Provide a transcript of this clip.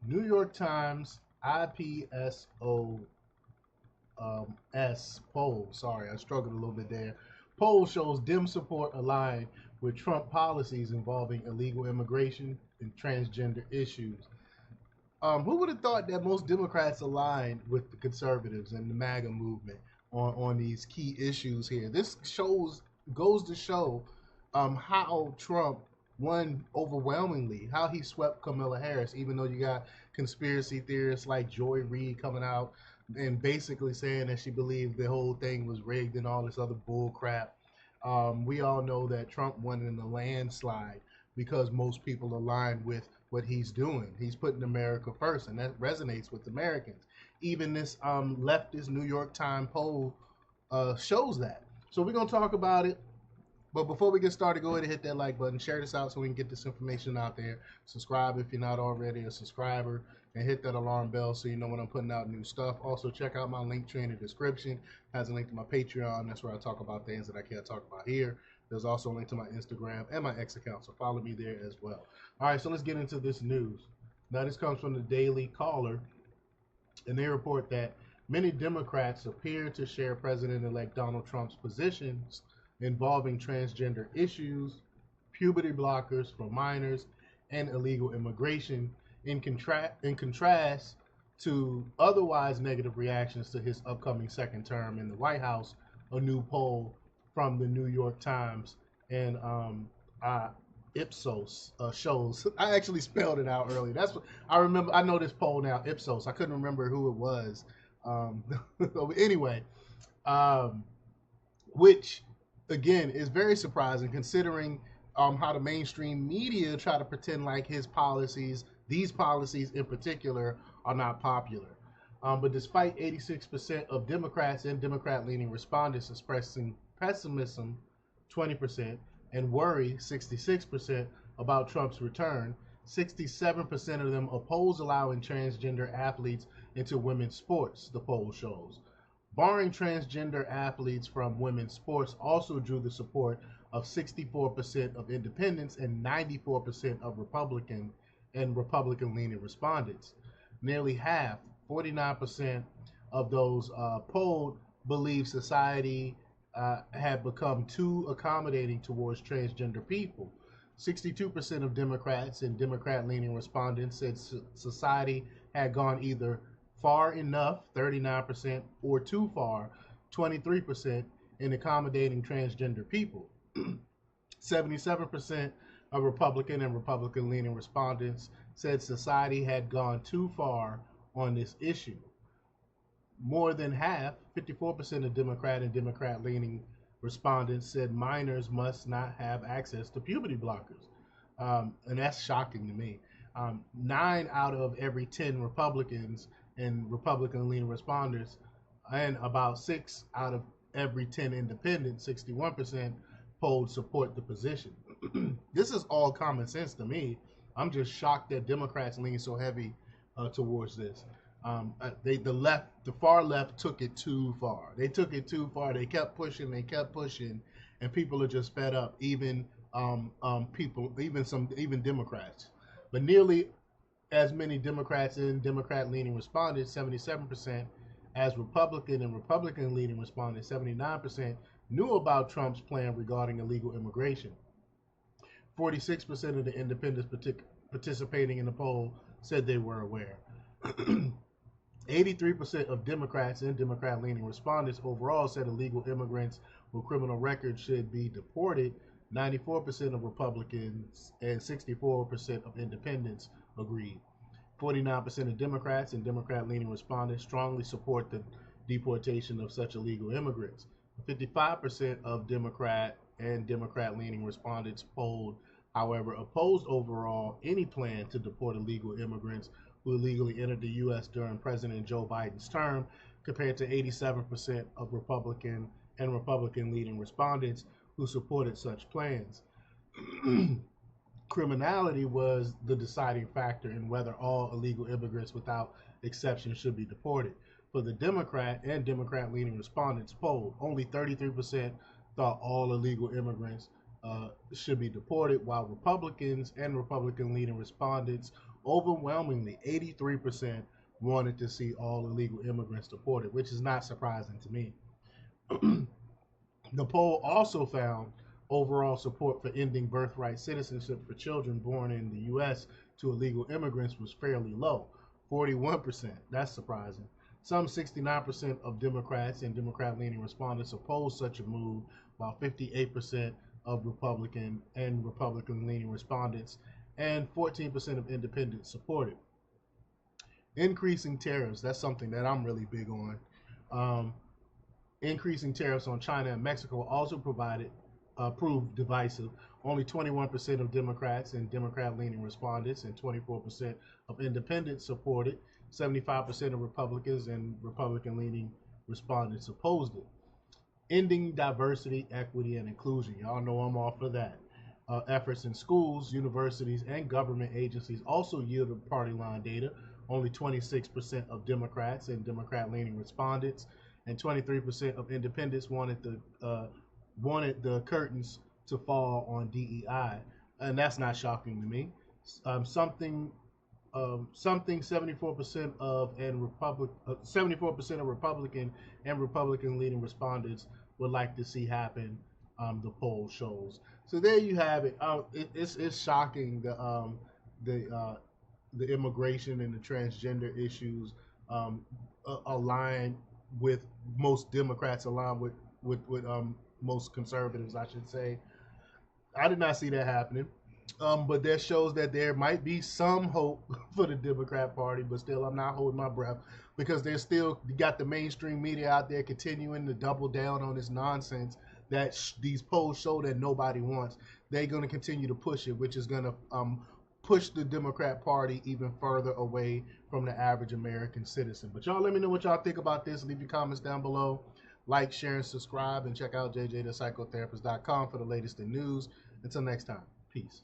New York Times Ipsos poll. Sorry, I struggled a little bit there. Poll shows Dem support align with Trump policies involving illegal immigration and transgender issues. Who would have thought that most Democrats aligned with the conservatives and the MAGA movement on these key issues here? This goes to show how Trump won overwhelmingly, how he swept Kamala Harris, even though you got conspiracy theorists like Joy Reid coming out and basically saying that she believed the whole thing was rigged and all this other bull crap. We all know that Trump won in a landslide because most people align with what he's doing. He's putting America first, and that resonates with Americans. Even this leftist New York Times poll shows that. So we're gonna talk about it. But before we get started, go ahead and hit that like button, share this out so we can get this information out there. Subscribe if you're not already a subscriber, and hit that alarm bell so you know when I'm putting out new stuff. Also, check out my link tree in the description. It has a link to my Patreon. That's where I talk about things that I can't talk about here. There's also a link to my Instagram and my X account, so follow me there as well. All right, so let's get into this news. Now, this comes from the Daily Caller, and they report that many Democrats appear to share President elect Donald Trump's positions involving transgender issues, puberty blockers for minors, and illegal immigration, in contrast to otherwise negative reactions to his upcoming second term in the White House. A new poll from the New York Times and uh, Ipsos shows. I actually spelled it out earlier. That's what I remember. I know this poll now. Ipsos. I couldn't remember who it was. Um, anyway, um, which again is very surprising considering how the mainstream media try to pretend like his policies, these policies in particular, are not popular. But despite 86% of Democrats and Democrat leaning respondents expressing pessimism, 20%, and worry, 66%, about Trump's return, 67% of them oppose allowing transgender athletes into women's sports, the poll shows. Barring transgender athletes from women's sports also drew the support of 64% of independents and 94% of Republican and Republican leaning respondents. Nearly half, 49% of those polled, believe society had become too accommodating towards transgender people. 62% of Democrats and Democrat leaning respondents said society had gone either far enough, 39%, or too far, 23%, in accommodating transgender people. 77% of Republican and Republican leaning respondents said society had gone too far on this issue. More than half, 54% of Democrat and Democrat leaning respondents said minors must not have access to puberty blockers. And that's shocking to me. 9 out of every 10 Republicans and Republican leaning responders, and about 6 out of every 10 independents, 61%, polled support the position. This is all common sense to me. I'm just shocked that Democrats lean so heavy towards this. The far left took it too far. They took it too far. They kept pushing, and people are just fed up. Even even Democrats. But nearly as many Democrats and Democrat leaning respondents, 77%, as Republican and Republican leaning respondents, 79%, knew about Trump's plan regarding illegal immigration. 46% of the independents participating in the poll said they were aware. 83% of Democrats and Democrat leaning respondents overall said illegal immigrants with criminal records should be deported. 94% of Republicans and 64% of independents agreed. 49% of Democrats and Democrat leaning respondents strongly support the deportation of such illegal immigrants. 55% of Democrat and Democrat leaning respondents polled, however, opposed overall any plan to deport illegal immigrants who illegally entered the U.S. during President Joe Biden's term, compared to 87% of Republican and Republican leading respondents who supported such plans. Criminality was the deciding factor in whether all illegal immigrants without exception should be deported. For the Democrat and Democrat leaning respondents polled, only 33% thought all illegal immigrants should be deported, while Republicans and Republican leaning respondents Overwhelmingly, 83% wanted to see all illegal immigrants deported, which is not surprising to me. The poll also found overall support for ending birthright citizenship for children born in the U.S. to illegal immigrants was fairly low, 41%. That's surprising. Some 69% of Democrats and Democrat leaning respondents opposed such a move, while 58% of Republican and Republican leaning respondents and 14% of independents supported. Increasing tariffs, that's something that I'm really big on. Um, Increasing tariffs on China and Mexico also proved divisive. Only 21% of Democrats and Democrat-leaning respondents and 24% of independents supported. 75% of Republicans and Republican-leaning respondents opposed it. Ending diversity, equity, and inclusion. Y'all know I'm all for that. Efforts in schools, universities, and government agencies also yielded party line data. Only 26% of Democrats and Democrat-leaning respondents and 23% of independents wanted the curtains to fall on DEI, and that's not shocking to me. Something 74% of 74% of Republican and Republican leading respondents would like to see happen. The poll shows. So there you have it. It's shocking the the immigration and the transgender issues align with most Democrats, align with most conservatives, I should say. I did not see that happening. But that shows that there might be some hope for the Democrat Party, but still, I'm not holding my breath because they're still got the mainstream media out there continuing to double down on this nonsense that these polls show that nobody wants. They're going to continue to push it, which is going to push the Democrat Party even further away from the average American citizen. But y'all let me know what y'all think about this. Leave your comments down below. Like, share, and subscribe, and check out jjthepsychotherapist.com for the latest in news. Until next time, peace.